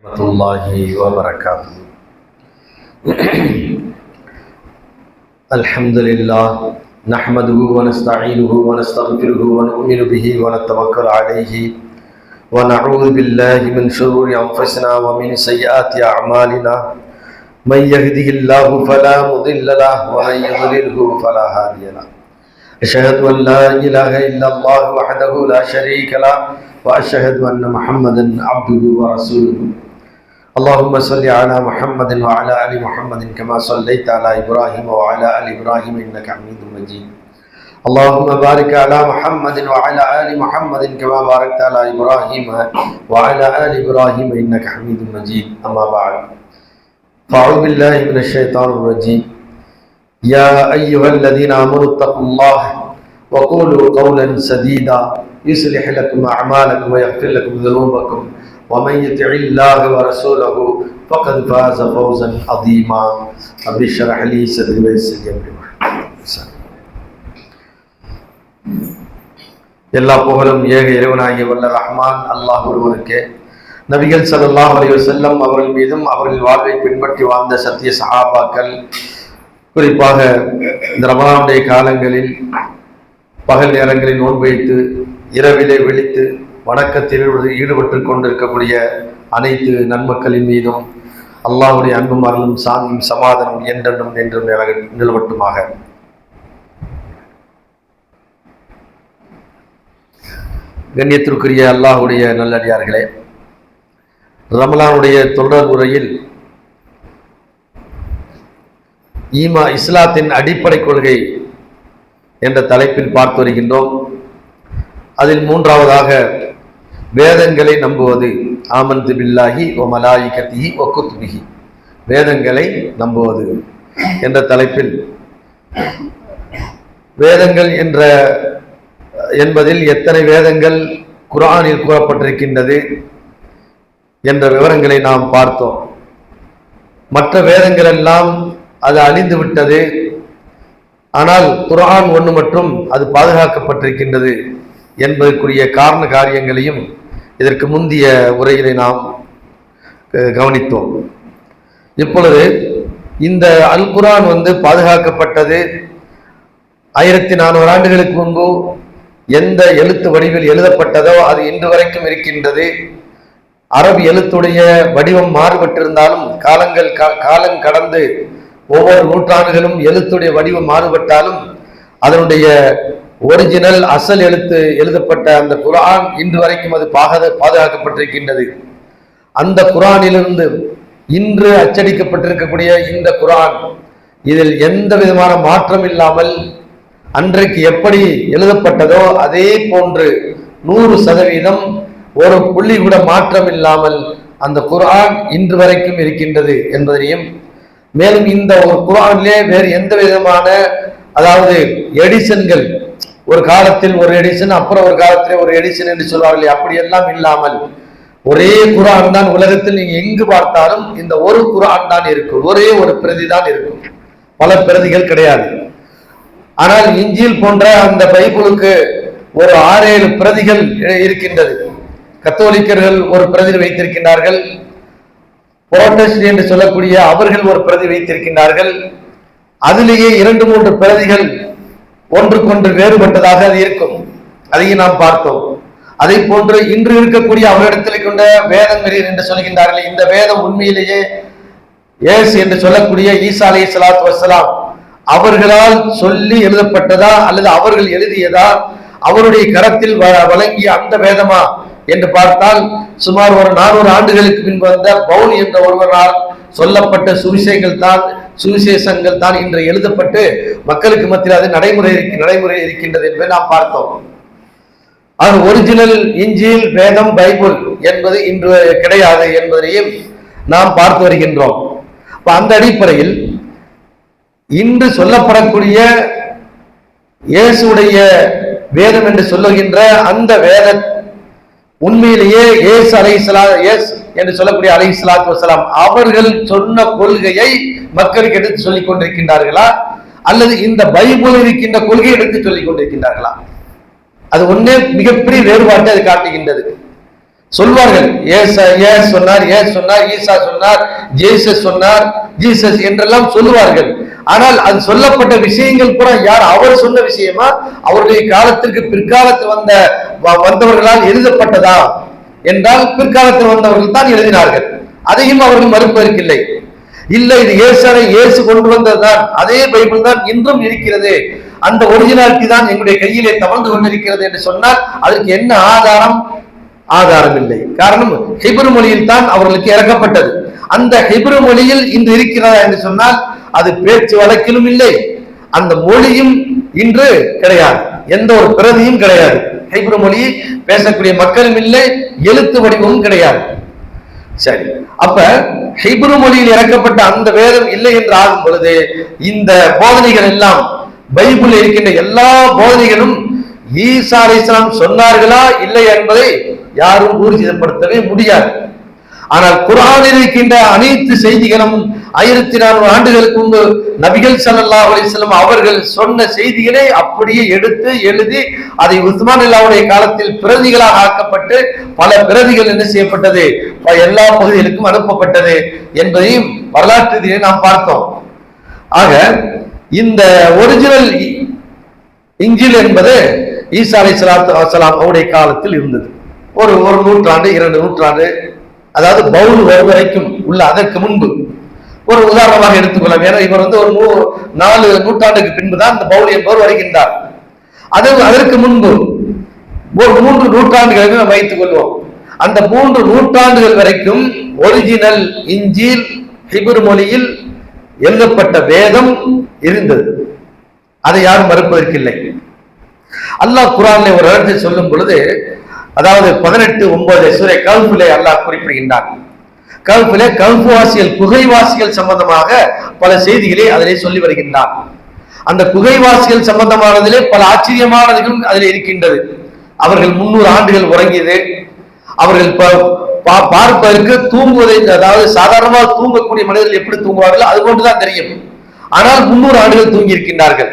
warahmatullahi wabarakatuh. Alhamdulillah, nahmaduhu wa nasta'inuhu wa nastaghfiruhu wa nu'minu bihi wa natawakkalu alayhi wa na'udhu billahi min shururi anfusina wa min sayyiati a'malina. Man yahdihillahu fala mudilla lahu wa man yudlilhu fala hadiya lahu. Ashhadu an la ilaha illallah wahdahu la sharika lahu wa ashhadu anna Muhammadan abduhu wa rasuluhu. اللهم صل على محمد وعلى آل محمد كما صليت على إبراهيم وعلى آل إبراهيم إنك حميد مجيد. اللهم بارك على محمد وعلى آل محمد كما باركت على إبراهيم وعلى آل إبراهيم إنك حميد مجيد. أما بعد، فأعوذ بالله من الشيطان الرجيم. يا أيها الذين آمنوا اتقوا الله وقولوا قولا سديدا يصلح لكم أعمالكم ويغفر لكم ذنوبكم ومن يطع الله ورسوله فقد فاز فوزا عظيما. رب اشرح لي صدري ويسر لي امري. எல்லா புகழும் ஏக இறைவனாகிய வல்ல ரஹ்மான் அல்லாஹ் ஒருவனுக்கே. நபிகள் ஸல்லல்லாஹு அலைஹி வஸல்லம் அவர்கள் மீதும் அவர்கள் வாழ்வை பின்பற்றி வாழ்ந்த சத்திய சஹாபாக்கள், குறிப்பாக இந்த ரமலானுடைய காலங்களில் பகல் நேரங்களில் நோன்பு வைத்து இரவிலே விழித்து வணக்கத்தில் ஈடுபட்டு கொண்டிருக்கக்கூடிய அனைத்து நன்மக்களின் மீதும் அல்லாஹ்வுடைய அன்பும் அருளும் சாந்தியும் சமாதானம் என்றென்றும் என்றும் நிலவட்டுமாக. கண்ணியத்திற்குரிய அல்லாஹ்வுடைய நல்லடியார்களே, ரமலானுடைய தொடர் உரையில் இஸ்லாத்தின் அடிப்படை கொள்கை என்ற தலைப்பில் பார்த்து வருகின்றோம். அதில் மூன்றாவதாக வேதங்களை நம்புவது, ஆமன்து பில்லாஹி வ மலாயிகத்திஹி வ குத்துபிஹி, வேதங்களை நம்புவது என்ற தலைப்பில் வேதங்கள் என்பதில் எத்தனை வேதங்கள் குர்ஆனில் கூறப்பட்டிருக்கின்றது என்ற விவரங்களை நாம் பார்த்தோம். மற்ற வேதங்கள் எல்லாம் அது அழிந்து விட்டது, ஆனால் குர்ஆன் ஒன்று மட்டும் அது பாதுகாக்கப்பட்டிருக்கின்றது என்பதற்குரிய காரண காரியங்களையும் இதற்கு முந்தைய உரையிலே நாம் கவனித்தோம். இப்பொழுது இந்த அல் குர்ஆன் பாதுகாக்கப்பட்டது 1400 ஆண்டுகளுக்கு முன்பு எந்த எழுத்து வடிவில் எழுதப்பட்டதோ அது இன்று வரைக்கும் இருக்கின்றது. அரபு எழுத்துடைய வடிவம் மாறுபட்டிருந்தாலும் காலம் கடந்து ஒவ்வொரு நூற்றாண்டுகளும் எழுத்துடைய வடிவம் மாறுபட்டாலும் அதனுடைய ஒரிஜினல் அசல் எழுத்து எழுதப்பட்ட அந்த குர்ஆன் இன்று வரைக்கும் அது பாதுகாக்கப்பட்டிருக்கின்றது. அந்த குர்ஆனிலிருந்து இன்று அச்சடிக்கப்பட்டிருக்கக்கூடிய இந்த குர்ஆன், இதில் எந்த விதமான மாற்றம் இல்லாமல் அன்றைக்கு எப்படி எழுதப்பட்டதோ அதே போன்று 100% ஒரு புள்ளி கூட மாற்றம் இல்லாமல் அந்த குர்ஆன் இன்று வரைக்கும் இருக்கின்றது என்பதையும், மேலும் இந்த ஒரு குர்ஆனிலே வேறு எந்த விதமான, அதாவது எடிஷன்கள், ஒரு காலத்தில் ஒரு எடிஷன் அப்புறம் ஒரு காலத்திலே ஒரு எடிஷன் என்று சொல்வார்கள், அப்படியெல்லாம் இல்லாமல் ஒரே குர்ஆன் தான் உலகத்தில் நீங்க எங்கு பார்த்தாலும் இந்த ஒரு குர்ஆன் தான் இருக்கும், ஒரே ஒரு பிரதி தான் இருக்கும், பல பிரதிகள் கிடையாது. ஆனால் இஞ்சில் போன்ற அந்த பைபிளுக்கு ஒரு 6-7 பிரதிகள் இருக்கின்றது. கத்தோலிக்கர்கள் ஒரு பிரதி வைத்திருக்கின்றார்கள், புரோட்டஸ்டன்ட் என்று சொல்லக்கூடிய அவர்கள் ஒரு பிரதி வைத்திருக்கின்றார்கள். அதிலேயே 2-3 பிரதிகள் ஒன்றுக்கொன்று வேறுபட்டதாக அது இருக்கும், அதையும் நாம் பார்த்தோம். அதை போன்று இன்று இருக்கக்கூடிய அவரிடத்தில் கொண்ட வேதங்கள் என்று சொல்கின்றார்கள். இந்த வேதம் உண்மையிலேயே இயேசு என்று சொல்லக்கூடிய ஈசா அலைஹிஸ்ஸலாத்து வஸ்ஸலாம் அவர்களால் சொல்லி எழுதப்பட்டதா அல்லது அவர்கள் எழுதியதா, அவருடைய கரத்தில் வழங்கிய அந்த வேதமா என்று பார்த்தால் சுமார் ஒரு 400 ஆண்டுகளுக்கு பின் வந்த பவுல் என்ற ஒருவரால் சொல்லப்பட்ட சுவிசேஷங்கள் தான் இன்று எழுதப்பட்டு மக்களுக்கு மத்தியில் அது நடைமுறை இருக்கின்றது என்பதை நாம் பார்த்தோம். அது ஒரிஜினல் இஞ்சில் வேதம் பைபிள் என்பது இன்று கிடையாது என்பதையும் நாம் பார்த்து வருகின்றோம். அந்த அடிப்படையில் இன்று சொல்லப்படக்கூடிய இயேசுடைய வேதம் என்று சொல்லுகின்ற அந்த வேத உண்மையிலேயே இயேசு என்று சொல்லக்கூடிய அலைஹிஸ்ஸலாத்து வஸ்ஸலாம் அவர்கள் சொன்ன கொள்கையை மக்களுக்கு எடுத்து சொல்லிக் கொண்டிருக்கின்றார்களா அல்லது இந்த பைபிள் இருக்கின்ற கொள்கையை எடுத்து சொல்லிக் கொண்டிருக்கின்றார்களா? அது ஒன்னே மிகப்பெரிய வேறுபாட்டை அது காட்டுகின்றது. சொல்வார்கள். ஏச சொன்னார், சொன்னார், ஈசா சொன்னார், ஜேசஸ் சொன்னார், ஜீசஸ் என்றெல்லாம் சொல்லுவார்கள். ஆனால் அது சொல்லப்பட்ட விஷயங்கள் கூட யார் அவர் சொன்ன விஷயமா, அவருடைய காலத்திற்கு பிற்காலத்தில் வந்தவர்களால் எழுதப்பட்டதா என்றால் பிற்காலத்தில் வந்தவர்கள் தான் எழுதினார்கள். அதையும் அவர்கள் மறுப்பதற்கில்லை. இல்லை, இது இயேசு கொண்டு வந்ததுதான், அதே பைபிள் தான் இன்றும் இருக்கிறது, அந்த ஒரிஜினாலிட்டி தான் எங்களுடைய கையிலே தவழ்ந்து கொண்டிருக்கிறது என்று சொன்னால் அதற்கு என்ன ஆதாரம்? ஆதாரம் இல்லை. காரணம், ஹிப்ரு மொழியில் தான் அவர்களுக்கு இறக்கப்பட்டது. அந்த ஹிப்ரு மொழியில் இன்று இருக்கிறதா என்று சொன்னால் அது பேச்சு வழக்கிலும் இல்லை, அந்த மொழியும் இன்று கிடையாது, எந்த ஒரு பிரதியும் கிடையாது. ஹிப்ரு மொழி பேசக்கூடிய மக்களும் இல்லை, எழுத்து வடிவமும் கிடையாது. சரி, அப்ப ஹிப்ரு மொழியில் இறக்கப்பட்ட அந்த வேதம் இல்லை என்று ஆகும் பொழுது இந்த போதனைகள் எல்லாம், பைபிள் இருக்கின்ற எல்லா போதனைகளும் ஈசா அலைஹிஸ்ஸலாம் சொன்னார்களா இல்லை என்பதை யாரும் ஊர்ஜிதப்படுத்தவே முடியாது. ஆனால் குர்ஆனில் இருக்கின்ற அனைத்து செய்திகளும் 1400 ஆண்டுகளுக்கு முன்பு நபிகள் ஸல்லல்லாஹு அலைஹி வஸல்லம் அவர்கள் சொன்ன செய்திகளை அப்படியே எடுத்து எழுதி அதை உஸ்மான் அல்லாஹ்வுடைய காலத்தில் பிரதிகளாக ஆக்கப்பட்டு பல பிரதிகள் என்ன செய்யப்பட்டது, எல்லா பகுதிகளுக்கும் அனுப்பப்பட்டது என்பதையும் வரலாற்று நாம் பார்த்தோம். ஆக இந்த ஒரிஜினல் இஞ்சில் என்பது ஈசா அலைஹிஸ்ஸலாத்து வஸலாம் அவருடைய காலத்தில் இருந்தது. ஒரு நூற்றாண்டு 2 நூற்றாண்டு, அதாவது பவுல் வரைக்கும் உள்ள அதற்கு முன்பு ஒரு உதாரணமாக எடுத்துக்கொள்ளலாம். ஏன்னா இவர் ஒரு 4 நூற்றாண்டுக்கு பின்புதான் இந்த பவுல் என்பவர் வருகின்றார். அதற்கு முன்பு ஒரு 3 நூற்றாண்டுகளை நாம் வைத்துக் கொள்வோம். அந்த 3 நூற்றாண்டுகள் வரைக்கும் ஒரிஜினல் இஞ்சில் ஹிப்ரு மொழியில் எழுதப்பட்ட வேதம் இருந்தது. அதை யாரும் மறுப்பதற்கில்லை. அல்லாஹ் குர்ஆனிலே ஒரு இடத்தை சொல்லும் பொழுது, அதாவது 18:9 சூரை கல்ஃபிலே அல்லாஹ் குறிப்பிடுகின்றான். கல்ஃபிலே கல்ஃப்வாசிகள் குகைவாசிகள் சம்பந்தமாக பல செய்திகளை அதிலே சொல்லி வருகின்றான். அந்த குகைவாசிகள் சம்பந்தமானதிலே பல ஆச்சரியமானதுகளும் அதில் இருக்கின்றது. அவர்கள் 300 ஆண்டுகள் உறங்கியது, அவர்கள் பார்ப்பதற்கு தூங்குவதை, அதாவது சாதாரணமாக தூங்கக்கூடிய மனிதர்கள் எப்படி தூங்குவார்கள் அது போன்றுதான் தெரியும். ஆனால் 300 ஆண்டுகள் தூங்கி இருக்கின்றார்கள்.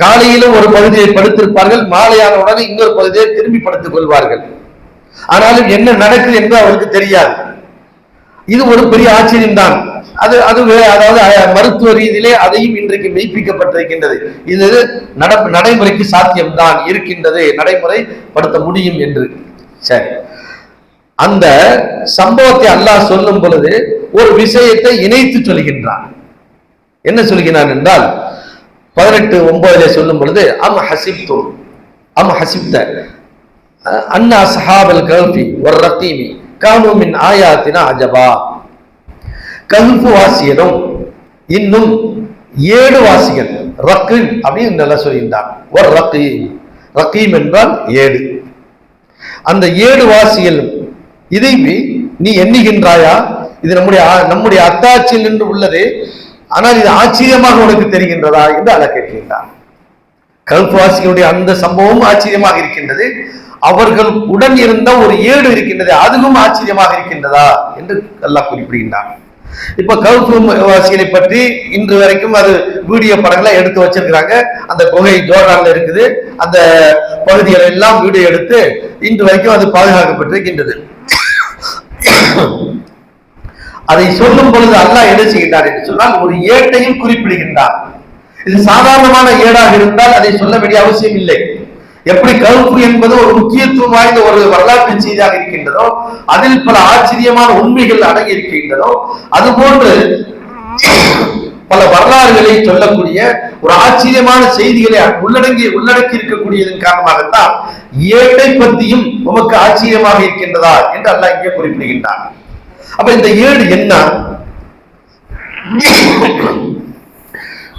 காலையிலும் ஒரு பகுதியை படுத்திருப்பார்கள், மாலையான உடனே இன்னொரு பகுதியை திரும்பி படுத்துக் கொள்வார்கள். ஆனாலும் என்ன நடக்குது என்று அவருக்கு தெரியாது. இது ஒரு பெரிய ஆச்சரியம் தான். அதாவது மருத்துவ ரீதியிலே அதையும் இன்றைக்கு மெய்ப்பிக்கப்பட்டிருக்கின்றது. இது நடைமுறைக்கு சாத்தியம்தான் இருக்கின்றது, நடைமுறைப்படுத்த முடியும் என்று. சரி, அந்த சம்பவத்தை அல்லாஹ் சொல்லும் பொழுது ஒரு விஷயத்தை இணைத்து சொல்கின்றான். என்ன சொல்கிறான் என்றால் 18:9 சொல்லும் பொழுது, அம் ஹசிப்த அன்ன அஸ்ஹாபல் கல்ஃபி வர்ரகீமி கானூ மின் ஆயாத்தினா அஜபா. கல்ஃபு வாசியரும் இன்னும் 7 வாசிகள், ரக்கீம் அப்படின்னு நல்லா சொல்கின்றான். ரக்கீம் என்றால் 7. அந்த 7 வாசிகள் இதை நீ எண்ணுகின்றாயா? இது நம்முடைய அத்தாட்சியில் நின்று உள்ளது, ஆனால் இது ஆச்சரியமாக உனக்கு தெரிகின்றதா என்று அல்லாஹ் கேட்கின்றார். கல்ஃப்வாசிகளுடைய அந்த சம்பவம் ஆச்சரியமாக இருக்கின்றது. அவர்கள் உடன் இருந்த ஒரு 7 இருக்கின்றது, அதுவும் ஆச்சரியமாக இருக்கின்றதா என்று அல்லாஹ் குறிப்பிடுகின்றான். இப்ப கல்ஃப்வாசிகளை பற்றி இன்று வரைக்கும் அது வீடியோ படங்களை எடுத்து வச்சிருக்கிறாங்க. அந்த குகை ஜோர்டான்ல இருக்குது, அந்த பகுதிகளை எல்லாம் வீடியோ எடுத்து இன்று வரைக்கும் அது பாதுகாக்கப்பட்டிருக்கின்றது. அதை சொல்லும் பொழுது அல்லாஹ் என்ன செய்கின்றார் என்று சொன்னால் ஒரு ஏட்டையும் குறிப்பிடுகின்றார். இது சாதாரணமான ஏடாக இருந்தால் அதை சொல்ல வேண்டிய அவசியம் இல்லை. எப்படி கல்ஃபு என்பது ஒரு முக்கியத்துவம் வாய்ந்த ஒரு வரலாற்று செய்தியாக இருக்கின்றதோ, அதில் பல ஆச்சரியமான உண்மைகள் அடங்கி இருக்கின்றதோ, அதுபோன்று பல வரலாறுகளை சொல்லக்கூடிய ஒரு ஆச்சரியமான செய்திகளை உள்ளடக்கி இருக்கக்கூடியதன் காரணமாகத்தான் ஏட்டை பற்றியும் உமக்கு ஆச்சரியமாக இருக்கின்றதா என்று அல்லாஹ் இங்கே குறிப்பிடுகின்றான். அப்ப இந்த 7 என்ன?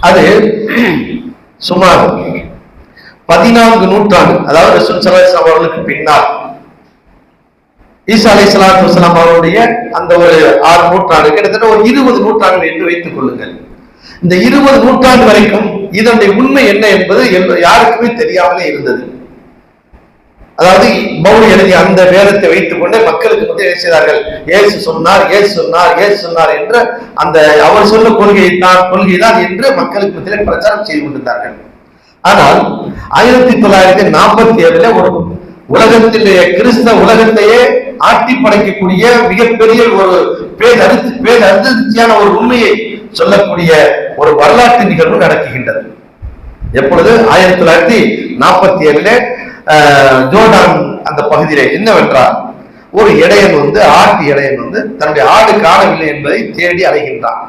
அது சுமார் 14 நூற்றாண்டு, அதாவது ரசூல் ஸல்லல்லாஹு அலைஹி அவர்களுக்கு பின்னால் ஈசா அலைஹிஸ்ஸலாத்து வஸலாம் அவருடைய அந்த ஒரு 6 நூற்றாண்டு, கிட்டத்தட்ட ஒரு 20 நூற்றாண்டு என்று வைத்துக் கொள்ளுங்கள். இந்த 20 நூற்றாண்டு வரைக்கும் இதனுடைய உண்மை என்ன என்பது யாருக்குமே தெரியாமலே இருந்தது. அதாவது பவுல் எழுதிய அந்த வேதத்தை வைத்துக் கொண்டு மக்களுக்கு மத்தியில் செய்தார்கள். ஏசு சொன்னார் என்ற அந்த அவர் சொன்ன கொள்கைதான் என்று மக்களுக்கு மத்தியில் பிரச்சாரம் செய்து கொண்டிருந்தார்கள். ஆனால் 1947 ஒரு உலகத்திலே கிறிஸ்தவ உலகத்தையே ஆட்டி படைக்கக்கூடிய மிகப்பெரிய ஒரு பேரதிர்ச்சியான ஒரு உண்மையை சொல்லக்கூடிய ஒரு வரலாற்று நிகழ்வு நடக்குகின்றது. எப்பொழுது 1947 ஜோர்டான் அந்த பகுதியிலே என்னவென்றால் ஒரு இடையன் ஆட்டு இடையன் தன்னுடைய ஆடு காணவில்லை என்பதை தேடி அலைகின்றான்.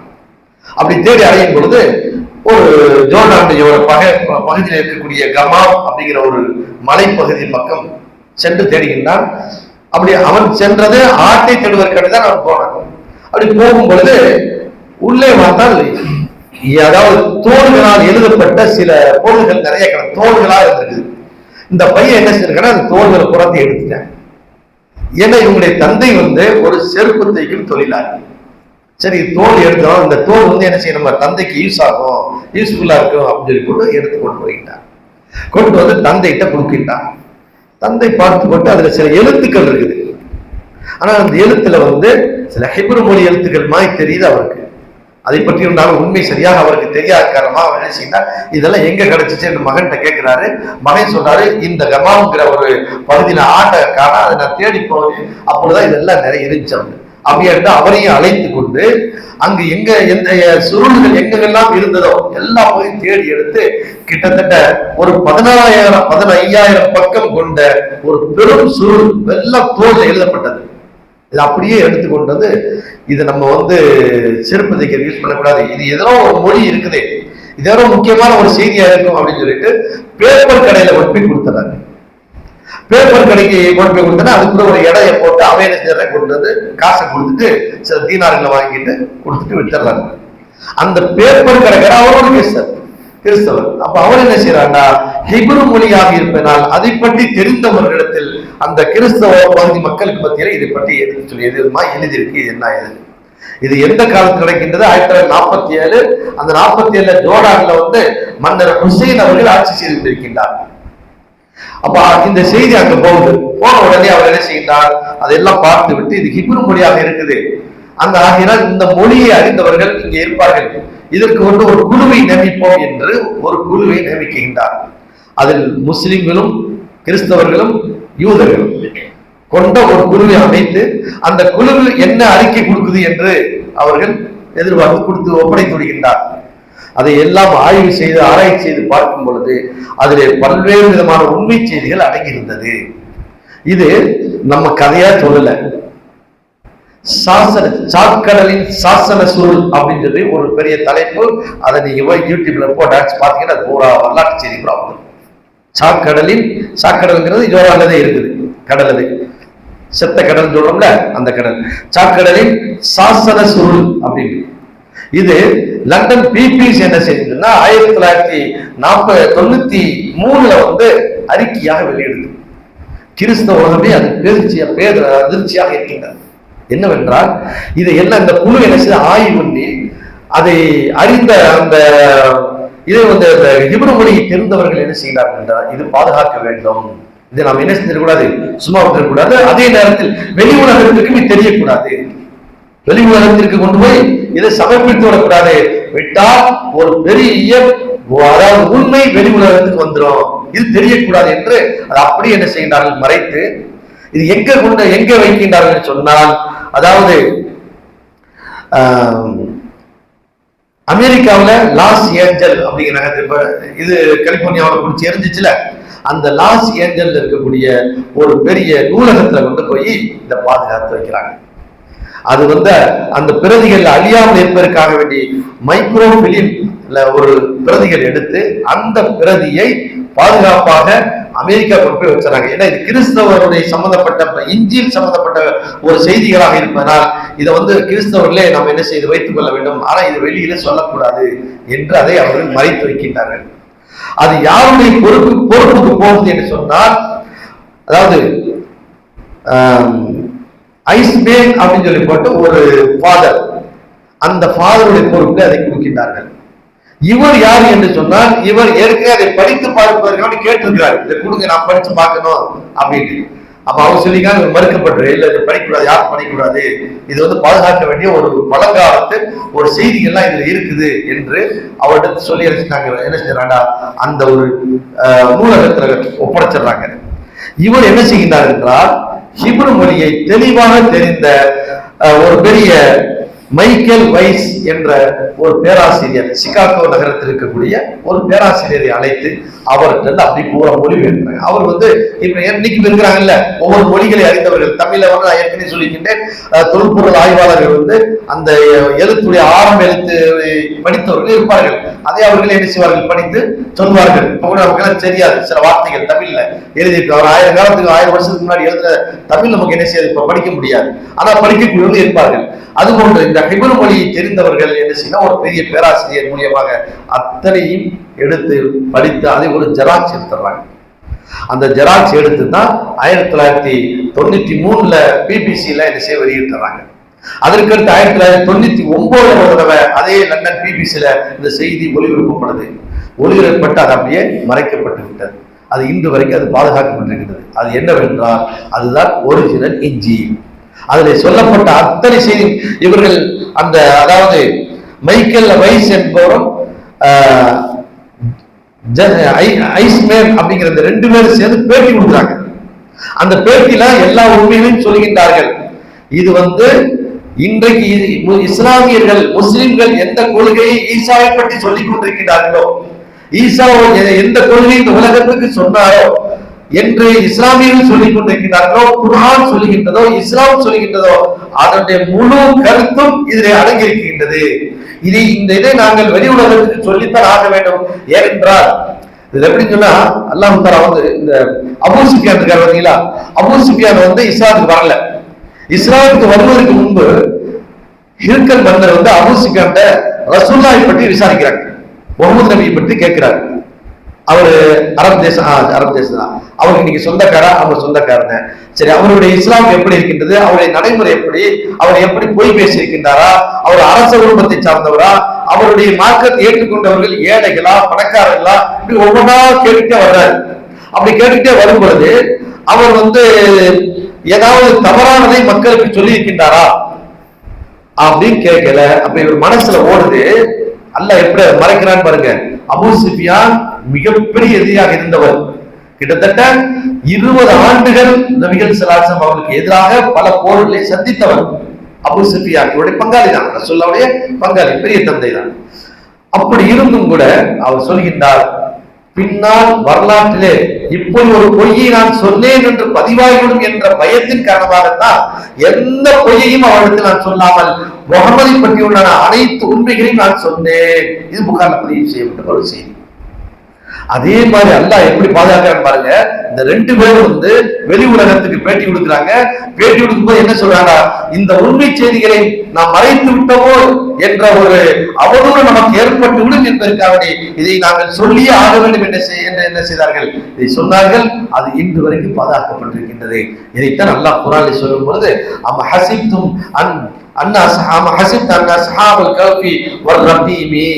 அப்படி தேடி அலையும் பொழுது ஒரு ஜோர்டானுடைய ஒரு பகுதியில் இருக்கக்கூடிய கமாம் அப்படிங்கிற ஒரு மலைப்பகுதியின் பக்கம் சென்று தேடுகின்றான். அப்படி அவன் சென்றது ஆட்டை தேடுவதற்காக தான் அவன் போனான். அப்படி போகும் பொழுது உள்ளே பார்த்தால் அதாவது தோள்களால் எழுதப்பட்ட சில பொருள்கள் நிறைய தோள்களாக இருந்திருக்கு. இந்த பையன் என்ன செஞ்சிருக்கான அந்த தோள்களை புறத்தை எடுத்துட்டேன். ஏன்னா இவங்களுடைய தந்தை ஒரு செருப்பு தைக்கும் தொழிலாளி. சரி, தோல் எடுத்தோம், இந்த தோல் என்ன செய்யணும், நம்ம தந்தைக்கு யூஸ்ஃபுல்லா இருக்கும் அப்படின்னு சொல்லி போட்டு எடுத்து கொண்டு போயிட்டான். கொண்டு தந்தைகிட்ட கொடுக்கின்றான். தந்தை பார்த்து போட்டு அதுல சில எழுத்துக்கள் இருக்குது. ஆனா அந்த எழுத்துல சில ஹிப்ரு மொழி எழுத்துக்கள் மாதிரி தெரியுது அவருக்கு. அதை பற்றி இருந்தாலும் உண்மை சரியாக அவருக்கு தெரியாத காரணமா அவர் என்ன செய்யறார், இதெல்லாம் எங்க கிடைச்சிச்சு என்று மகன்கிட்ட கேட்கிறாரு. மகன் சொல்றாரு, இந்த கமாங்கிற ஒரு பகுதியில ஆட்டை காண அதை நான் தேடி போனேன், அப்பொழுதுதான் இதெல்லாம் நிறைய இருந்துச்சு. அப்படியே அவரையும் அழைத்து கொண்டு அங்கு எந்த சுருள்கள் எங்கெல்லாம் இருந்ததோ எல்லா பகுதியும் தேடி எடுத்து கிட்டத்தட்ட ஒரு 15,000 பக்கம் கொண்ட ஒரு பெரும் சுருள் எல்லாம் தோல்ல எழுதப்பட்டது. இது அப்படியே எடுத்துக்கொண்டது. இது நம்ம செருப்பு தைக்க யூஸ் பண்ணக்கூடாது, இது எதோ ஒரு மொழி இருக்குது, இது எதோ முக்கியமான ஒரு செய்தியா இருக்கும் அப்படின்னு சொல்லிட்டு பேப்பர் கடையில கொண்டு போய் கொடுத்துறாங்க. பேப்பர் கடைக்கு கொண்டு போய் கொடுத்தா அதுக்குள்ள ஒரு எடையை போட்டு அவேர்னஸ் கொண்டு காசை கொடுத்துட்டு சில தீனார்களை வாங்கிட்டு கொடுத்துட்டு விட்டுறாங்க. அந்த பேப்பர் கடைக்கார அவரோட கிறிஸ்தவர். அப்ப அவர் என்ன செய்யறாண்டா, ஹிப்ரு மொழியாக இருப்பதனால் அதை பற்றி தெரிந்தவர்களிடத்தில் அந்த கிறிஸ்தவ பகுதி மக்களுக்கு மத்தியில இதை பற்றி எடுத்து சொல்லி எதுமா எழுதியிருக்கு, இது என்ன இது எந்த காலத்தில் நடக்கின்றது, 1947. அந்த 47 ஜோர்டான்ல மன்னர் ஹுசைன் அவர்கள் ஆட்சி செய்து கொண்டிருக்கின்றார். அப்ப இந்த செய்தி அங்க போகுது. போன உடனே அவர் என்ன செய்கின்றார், அதெல்லாம் பார்த்து விட்டு இது ஹிப்ரு மொழியாக இருக்குது, அந்த ஆகினால் இந்த மொழியை அறிந்தவர்கள் இங்க இருப்பார்கள், இதற்கு ஒரு குழுவை நியமிப்போம் என்று ஒரு குழுவை நியமிக்கின்றார். அதில் முஸ்லிம்களும் கிறிஸ்தவர்களும் யூதர்களும் கொண்ட ஒரு குழுவை அமைத்து அந்த குழுவில் என்ன அறிக்கை கொடுக்குது என்று அவர்கள் எதிர்பார்த்து கொடுத்து ஒப்படைத்து விடுகின்றார். அதை எல்லாம் ஆய்வு செய்து ஆராய்ச்சி செய்து பார்க்கும் பொழுது அதிலே பல்வேறு விதமான உண்மை செய்திகள் அடங்கியிருந்தது. இது நம்ம கதையா சொல்லல, சாக்கடலின் சாசன சுருள் அப்படின்னு சொல்லி ஒரு பெரிய தலைப்பு. அதை நீங்க போய் யூடியூப்ல போட்டு பாத்தீங்கன்னா அது பூரா வரலாற்று செய்தி கூட ஆகும். சாக்கடல்ங்கிறது ஜோரானதே இருக்குது, கடல், அது செத்த கடல் சொல்றோம்ல அந்த கடல். சாக்கடலின் சாசன சுருள் அப்படின்னு இது லண்டன் பிபிசி என்ன செய்யுதுன்னா 1993 அறிக்கையாக வெளியிடுது. கிறிஸ்தவ உலகமே அது அதிர்ச்சியாக இருக்கின்றது. என்னவென்றால் இதை எல்லாம் இந்த குழு என்ன செய்ய ஆய்வு பண்ணி அதை அறிந்த அந்த இதை ஹிப்ரு மொழியை தெரிந்தவர்கள் என்ன செய்கிறார்கள் என்றால் இது பாதுகாக்க வேண்டும், இதை நாம் என்ன செஞ்சிடக்கூடாது, சும்மா விட்டுறக்கூடாது. அதே நேரத்தில் வெளி உலகத்திற்கு இது தெரியக்கூடாது, வெளி உலகத்திற்கு கொண்டு போய் இதை சமர்ப்பித்து விடக்கூடாது. விட்டால் ஒரு பெரிய அதாவது உண்மை வெளி உலகத்துக்கு வந்துடும், இது தெரியக்கூடாது என்று அதை அப்படியே என்ன செய்கின்றார்கள், மறைத்து இது எங்க வைக்கின்றார்கள் சொன்னால், அதாவது அமெரிக்காவில் லாஸ் ஏஞ்சல் அப்படிங்கிற இது கலிபோர்னியாவில் பிடிச்சி எரிஞ்சிச்சுல, அந்த லாஸ் ஏஞ்சல் இருக்கக்கூடிய ஒரு பெரிய நூலகத்துல கொண்டு போய் இதை பாதுகாத்து வைக்கிறாங்க. அது அந்த பிரதிகள் அழியாமல் இருப்பதற்காக வேண்டி மைக்ரோ பிலிம்ல ஒரு பிரதிகள் எடுத்து அந்த பிரதியை பாதுகாப்பாக அமெரிக்கா கொண்டு போய் வச்சுறாங்க. ஏன்னா இது கிறிஸ்தவருடைய சம்பந்தப்பட்ட இஞ்சில் சம்பந்தப்பட்ட ஒரு செய்திகளாக இருப்பதனால் இதை கிறிஸ்தவர்களே நாம் என்ன செய்து வைத்துக் கொள்ள வேண்டும், ஆனா இது வெளியில சொல்லக்கூடாது என்று அதை அவர்கள் மறைத்து வைக்கின்றார்கள். அது யாருடைய பொறுப்புக்கு போகுது என்று சொன்னால், அதாவது ஐஸ்பேன் அப்படின்னு சொல்லி போட்டு ஒரு ஃபாதர், அந்த ஃபாதருடைய பொறுப்பை அதை கொடுக்கின்றார்கள். இவர் யார் என்று சொன்னால், இவர் ஏற்கனவே அதை படித்து பார்ப்பதற்காக கேட்டிருக்கிறார், இதை கொடுங்க நான் படிச்சு பார்க்கணும் அப்படின்னு. அப்ப அவர் சொல்லிக்காங்க மறுக்கப்பட்டு, இல்ல இதை படிக்கக்கூடாது, யாரும் படிக்கக்கூடாது, இது பாதுகாக்க வேண்டிய ஒரு பழங்காலத்து ஒரு செய்திகள்லாம் இதுல இருக்குது என்று அவர்கிட்ட சொல்லி என்ன செய்யறாண்டா அந்த ஒரு நூலகத்துல ஒப்படைச்சிடுறாங்க. இவர் என்ன செய்கின்றார் என்றால் ஹிப்ரு மொழியை தெளிவாக தெரிந்த ஒரு பெரிய மைக்கேல் வைஸ் என்ற ஒரு பேராசிரியர், சிகாகோ நகரத்தில் இருக்கக்கூடிய ஒரு பேராசிரியரை அழைத்து அவர்கிட்ட அப்படி பூரா மொழி பெயர்க்கிறாங்க. அவர் இப்ப இன்னைக்கு இருக்கிறாங்கல்ல ஒவ்வொரு மொழிகளை அறிந்தவர்கள், தமிழ்ல நான் ஏற்கனவே சொல்லிக்கிட்டேன், தொல்பொருள் ஆய்வாளர்கள் அந்த எழுத்துடைய ஆரம்ப எழுத்து படித்தவர்கள் இருப்பார்கள். அதை அவர்கள் என்ன செய்வார்கள், படித்து சொல்வார்கள். இப்ப கூட நமக்கு தெரியாது சில வார்த்தைகள் தமிழ்ல எழுதியிருக்கு. அவர் 1000 காலத்துக்கு 1000 வருஷத்துக்கு முன்னாடி எழுதுற தமிழ் நமக்கு என்ன செய்யாது, இப்ப படிக்க முடியாது. ஆனா படிக்கக்கூடியவர்கள் இருப்பார்கள். அதுபோன்று இந்த ஹிப்ரு மொழியை தெரிந்தவர்கள் என்ன செய்யணும், ஒரு பெரிய பேராசிரியர் மூலியமாக அத்தனையும் எடுத்து படித்து அதை ஒரு ஜெராக்ஸ் எடுத்துறாங்க. அந்த ஜெராக்ஸ் எடுத்து தான் 1993 பிபிசியில என்ன செய்ய வெளியிட்டுறாங்க. அதற்கடுத்து 1999 தடவை அதே லண்டன் பிபிசியில இந்த செய்தி ஒளிபரப்பப்படுது. ஒளிபரப்பட்டு அது அப்படியே மறைக்கப்பட்டு விட்டது. அது இன்று வரைக்கும் அது பாதுகாக்கப்பட்டிருக்கிறது. அது என்னவென்றால் அதுதான் ஒரிஜினல் இஞ்சில். அதில் சொல்லப்பட்ட அத்தனை செய்தி இவர்கள் அதாவது மைக்கேல் வைஸ் என்பவரும் ஐஸ்மேன் அப்படிங்கிற 2 பேரும் சேர்ந்து பேட்டி கொடுக்குறாங்க. அந்த பேட்டியில எல்லா உண்மைகளையும் சொல்கின்றார்கள். இது இன்றைக்கு இஸ்லாமியர்கள் முஸ்லிம்கள் எந்த கொள்கையை ஈசாவை பற்றி சொல்லிக் கொண்டிருக்கிறார்களோ, ஈசா எந்த கொள்கை இந்த உலகத்துக்கு சொன்னாரோ என்று இஸ்லாமியர்கள் சொல்லிக் கொண்டிருக்கிறார்களோ, குர்ஆன் சொல்லுகின்றதோ, இஸ்லாம் சொல்லுகின்றதோ, அதனுடைய முழு கருத்தும் இதில் அடங்கியிருக்கின்றது. இதை நாங்கள் வெளி உலகத்துக்கு சொல்லித்தான் ஆக வேண்டும். ஏனென்றால் இதுல எப்படின்னு சொன்னா, அல்லாஹ் தஆலா இந்த அபூ சுஃபியான் இருக்கார் பார்த்தீங்களா, அபூ சுஃபியான் இஸ்லாமுக்கு வரல. இஸ்லாமுக்கு வருவதற்கு முன்பு ஹிர்கல் மன்னர் அபூ சுஃபியான் ரசூலுல்லாஹை பற்றி விசாரிக்கிறாங்க, முகமது நபியை பற்றி கேட்கிறார். அவரு அரபு தேசம் தான். அவருக்கு இன்னைக்கு சொந்தக்காரா, அவங்க சொந்தக்காரங்க. சரி, அவருடைய இஸ்லாம் எப்படி இருக்கின்றது, அவருடைய நடைமுறை எப்படி, அவர் எப்படி பொய் பேசி இருக்கின்றாரா, அவர் அரச குடும்பத்தை சார்ந்தவரா, அவருடைய மார்க்கத்தை ஏற்றுக்கொண்டவர்கள் ஏழைகளா பணக்காரர்களா, இப்படி ஒவ்வொன்றா கேட்டுட்டே வர்றாரு. அப்படி கேட்டுட்டே வரும் பொழுது அவர் ஏதாவது தவறானதை மக்களுக்கு சொல்லி இருக்கின்றாரா அப்படின்னு கேட்கல. அப்ப இவர் மனசுல ஓடுது, அல்லாஹ் எப்படி மறைக்கிறான்னு பாருங்க. அபூ சுஃபியான் மிகப்பெரிய எதிரியாக இருந்தவர். கிட்டத்தட்ட 20 ஆண்டுகள் நபிகள் ஸல்லல்லாஹு அலைஹி வஸல்லம் அவர்களுக்கு எதிராக பல போர்களை சந்தித்தவர் அபூ சுஃபியான். இவருடைய பங்காளி தான், ரசூலுல்லாஹ்வுடைய பங்காளி, பெரிய தந்தை தான். அப்படி இருந்தும் கூட அவர் சொல்கின்றார், பின்னால் வரலாற்றிலே இப்படி ஒரு பொய்யை நான் சொன்னேன் என்று பதிவாகிவிடும் என்ற பயத்தின் காரணமாகத்தான் எந்த பொய்யையும் அவரிடத்தில் நான் சொல்லாமல் முகமதை பற்றி உள்ள அனைத்து உண்மைகளையும் நான் சொன்னேன். இது புகார்ல பதிவு செய்யப்பட்ட ஒரு செய்தி. அதே மாதிரி அல்லாஹ் எப்படி பாதுகாக்கிறான்னு பாருங்க. இந்த 2 பேரும் வெளி உலகத்துக்கு பேட்டி கொடுக்குறாங்க. பேட்டி கொடுக்கும் போது என்ன சொல்றாங்க, இந்த உண்மை செய்திகளை நாம் மறைத்து விட்டோமோ என்ற ஒரு அவதூறு நமக்கு ஏற்பட்டு விடும் என்பதற்காக இதை நாங்கள் சொல்லியே ஆக வேண்டும் என்று என்ன செய்தார்கள், இதை சொன்னார்கள். அது இன்று வரைக்கும் பாதுகாக்கப்பட்டிருக்கின்றது. இதைத்தான் அல்லாஹ் குர்ஆனில் சொல்லும் பொழுது ஹஸிப்தும் அஸ்ஹாபுல் கஃபி வர்ரகீமி,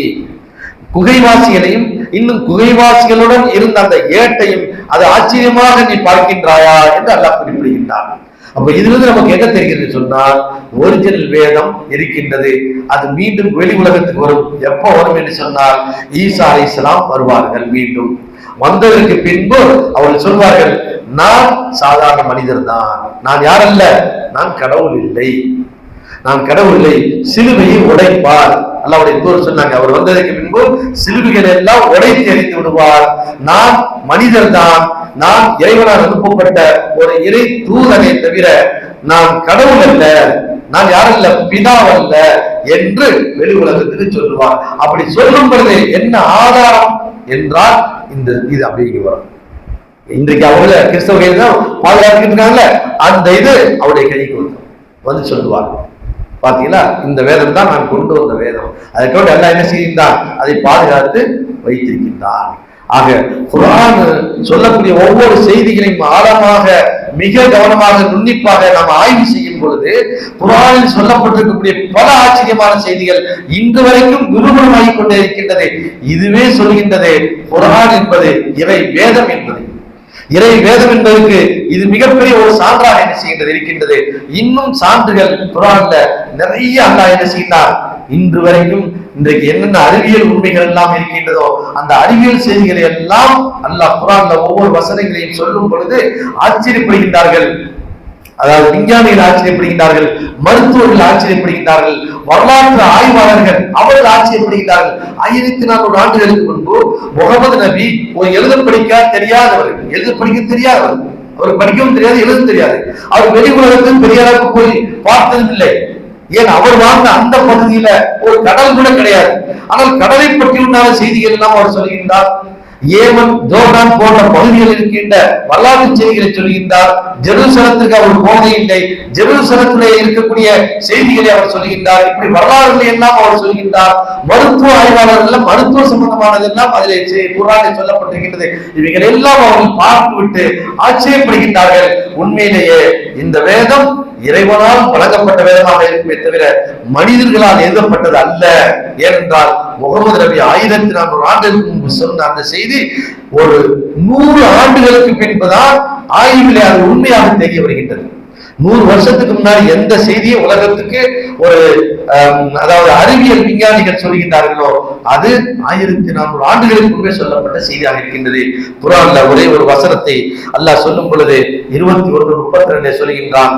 குகைவாசிகளையும் இன்னும் குகைவாசிகளுடன் இருந்த அந்த ஏட்டையும் அது ஆச்சரியமாக நீ பார்க்கின்றாயா என்று அல்லாஹ் குறிப்பிடுகின்றான். அப்ப இதிலிருந்து நமக்கு என்ன தெரிகிறது சொன்னால், ஒரிஜினல் வேதம் இருக்கின்றது. அது மீண்டும் வெளி உலகத்துக்கு வரும். எப்போ வரும் என்று சொன்னால், ஈசா அலைஹிஸ்ஸலாம் வருவார்கள். மீண்டும் வந்ததற்கு பின்பு அவர்கள் சொல்வார்கள், நான் சாதாரண மனிதர் தான், நான் யாரல்ல, நான் கடவுள் இல்லை, நான் கடவுள் இல்லை, சிலுவையை உடைப்பார். அல்லாஹ்வுடைய தூதர் சொன்னாங்க, அவர் வந்ததற்கு பின்பு சிலுவைகளை எல்லாம் உடைத்து எறிந்து விடுவார், நான் மனிதர் தான், நான் இறைவனால் அனுப்பப்பட்ட ஒரு இறை தூதனை தவிர நான் கடவுள் அல்ல, நான் யாரல்ல, பிதாவல்ல என்று வெளி உலகத்துக்கு சொல்லுவார். அப்படி சொல்லும் பொழுது என்ன ஆதாரம் என்றால் இது அப்படி வரும். இன்றைக்கு அவங்கள கிறிஸ்தவர்கள் தான் பாதுகாத்துக்கிட்டு அந்த இது அவருடைய கைக்கு சொல்லுவார். பாத்தீங்களா, இந்த வேதம் தான் நான் கொண்டு வந்த வேதம். அதுக்கோடு எல்லாம் என்ன செய்கின்றான், அதை பாதுகாத்து வைத்திருக்கின்றான். ஆக குர்ஆன் சொல்லக்கூடிய ஒவ்வொரு செய்திகளையும் ஆழமாக மிக கவனமாக நுண்ணிப்பாக நாம் ஆய்வு செய்யும் பொழுது குர்ஆனில் சொல்லப்பட்டிருக்கக்கூடிய பல ஆச்சரியமான செய்திகள் இன்று வரைக்கும் நிரூபணமாகிக் கொண்டே இருக்கின்றது. இதுவே சொல்கின்றது, குர்ஆன் என்பது இறை வேதம் என்பது. இறை வேதம் என்பதற்கு இது மிகப்பெரிய ஒரு சான்றாக என்ன செய்கின்றது இருக்கின்றது. இன்னும் சான்றுகள் குர்ஆன்ல நிறைய அல்லாஹ் என்ன செய்தார். இன்று வரைக்கும் இன்றைக்கு என்னென்ன அறிவியல் உண்மைகள் எல்லாம் இருக்கின்றதோ அந்த அறிவியல் செய்திகளை எல்லாம் அல்லாஹ் குர்ஆன்ல ஒவ்வொரு வசனங்களையும் சொல்லும் பொழுது ஆச்சரியப்படுகின்றார்கள். அதாவது விஞ்ஞானிகள் ஆச்சரியப்படுகின்றார்கள், மருத்துவர்கள் ஆச்சரியப்படுகின்றார்கள், வரலாற்று ஆய்வாளர்கள் அவர்கள் ஆச்சரியப்படுகின்றார்கள். 1400 ஆண்டுகளுக்கு முன்பு முகமது நபி ஒரு எழுத படிக்க தெரியாதவர், எழுத படிக்க தெரியாதவர், அவர் படிக்கவும் தெரியாது, எழுத தெரியாது. அவர் வெளி உலகத்தில் பெரிய அளவுக்கு போய் பார்த்ததும் இல்லை. ஏன், அவர் வாழ்ந்த அந்த பகுதியில ஒரு கடல் கூட கிடையாது. ஆனால் கடலை பற்றி உண்டான செய்திகள் எல்லாம் அவர் சொல்கின்றார். ஏமன், ஜோர்டான் போன்ற பகுதிகளில் இருக்கின்ற வரலாற்று செய்திகளை சொல்கின்றார். ஜெருசலத்திற்கு அவர் போனதே இல்லை, ஜெருசலத்திலே இருக்கக்கூடிய செய்திகளை அவர் சொல்கின்றார். இப்படி வரலாறுகளை எல்லாம் அவர் சொல்கின்றார். மருத்துவ ஆய்வாளர்கள் மருத்துவ சம்பந்தமானதெல்லாம் அதிலே குர்ஆனில் சொல்லப்பட்டிருக்கின்றது. இவைகள் எல்லாம் அவர்கள் பார்த்துவிட்டு ஆச்சரியப்படுகின்றார்கள். உண்மையிலேயே இந்த வேதம் இறைவனால் வழங்கப்பட்ட வேதமாக இருக்குமே தவிர மனிதர்களால் எழுதப்பட்டது அல்ல. ஏனென்றால் முகமது நபி 1400 ஆண்டுகளுக்கு முன்பு சொன்ன அந்த செய்தி ஒரு 100 ஆண்டுகளுக்கு பின்புதான் ஆய்விலே அது உண்மையாக தெரிய வருகின்றது. 100 வருஷத்துக்கு முன்னாடி எந்த செய்தியை உலகத்துக்கு ஒரு அதாவது அறிவியல் விஞ்ஞானிகள் சொல்கின்றார்களோ அது 1400 ஆண்டுகளுக்கு முன்பே சொல்லப்பட்ட செய்தியாக இருக்கின்றது. குர்ஆன்ல ஒரே ஒரு வசனத்தை அல்லாஹ் சொல்லும் பொழுது 21:32 சொல்கின்றான்.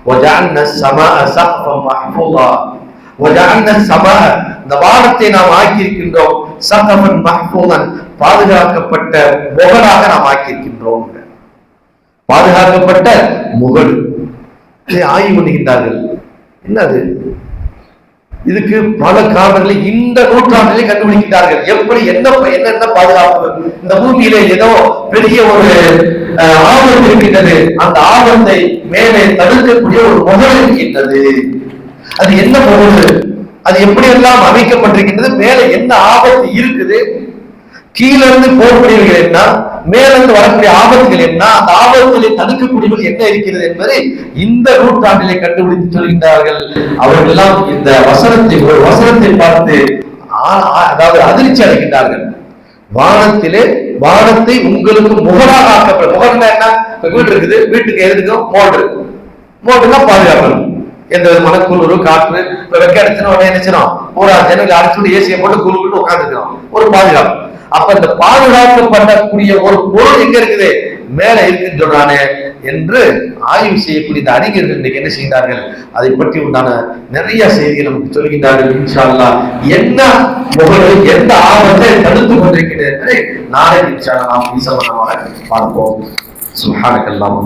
وَجَعَلْنَا السَّمَاءَ سَقْفًا مَحْفُوظًا وَجَعَلْنَا السَّمَاءَ இந்த வானத்தை நாம் ஆக்கியிருக்கின்றோம் சக்ஃபன் மஹ்ஃபூதன் பாதுகாக்கப்பட்ட முகடாக நாம் ஆக்கியிருக்கின்றோம். பாதுகாக்கப்பட்ட முகடு. இதை ஆய்வு பண்ணுகின்றார்கள். என்னது? இதுக்கு பல காரணங்களை இந்த நூற்றாண்டிலே கண்டுபிடிக்கிறார்கள். எப்படி என்ன பாதுகாப்பு? இந்த பூமியிலே ஏதோ பெரிய ஒரு ஆபத்து இருக்கின்றது, அந்த ஆபத்தை மேலே தடுக்கக்கூடிய ஒரு முகடு இருக்கின்றது. அது என்ன முகடு? அது எப்படி எல்லாம் அமைக்கப்பட்டிருக்கின்றது? மேலே என்ன ஆபத்து இருக்குது? கீழே இருந்து போகக்கூடியவர்கள் என்ன, மேலிருந்து வரக்கூடிய ஆபத்துகள் என்ன, அந்த ஆபத்துகளை தடுக்கக்கூடியவர்கள் என்ன இருக்கிறது என்பதை இந்த நூற்றாண்டிலே கண்டுபிடித்து சொல்கின்றார்கள். அவர்கள் எல்லாம் இந்த ஒரு வசனத்தை பார்த்து அதாவது அதிர்ச்சி அடைகின்றார்கள். வானத்தை உங்களுக்கு முகடாக ஆக்கப்படும். முகம்னா என்ன? வீடு இருக்குது, வீட்டுக்கு எதுக்கும் மோட்டர்னா பாதுகாக்கணும். எந்த விதமான குளிர் காற்று வெக்க அடிச்சுனா உடனே நினைச்சிடும் ஒரு ஜனங்கள் அடிச்சுட்டு ஏசியை போட்டு குளிர்னு உட்காந்துருக்கணும், ஒரு பாதுகாப்பு. அப்ப இந்த பாதுகாக்கப்படக்கூடிய ஒரு பொருள் எங்க இருக்குது? மேல இருக்குன்னு சொல்றானே என்று ஆய்வு செய்யக்கூடிய இந்த அறிஞர்கள் இன்னைக்கு என்ன செய்கிறார்கள்? அதை பற்றி உண்டான நிறைய செய்திகள் நமக்கு சொல்கின்றார்கள். இன்ஷா அல்லாஹ் என்ன முகடு, எந்த ஆபத்தை தடுத்து கொண்டிருக்கிறது என்பதை நாளை இன்ஷா அல்லாஹ் நாம் விசவனமாக பார்ப்போம். சுப்ஹானக்கல்லாஹ்.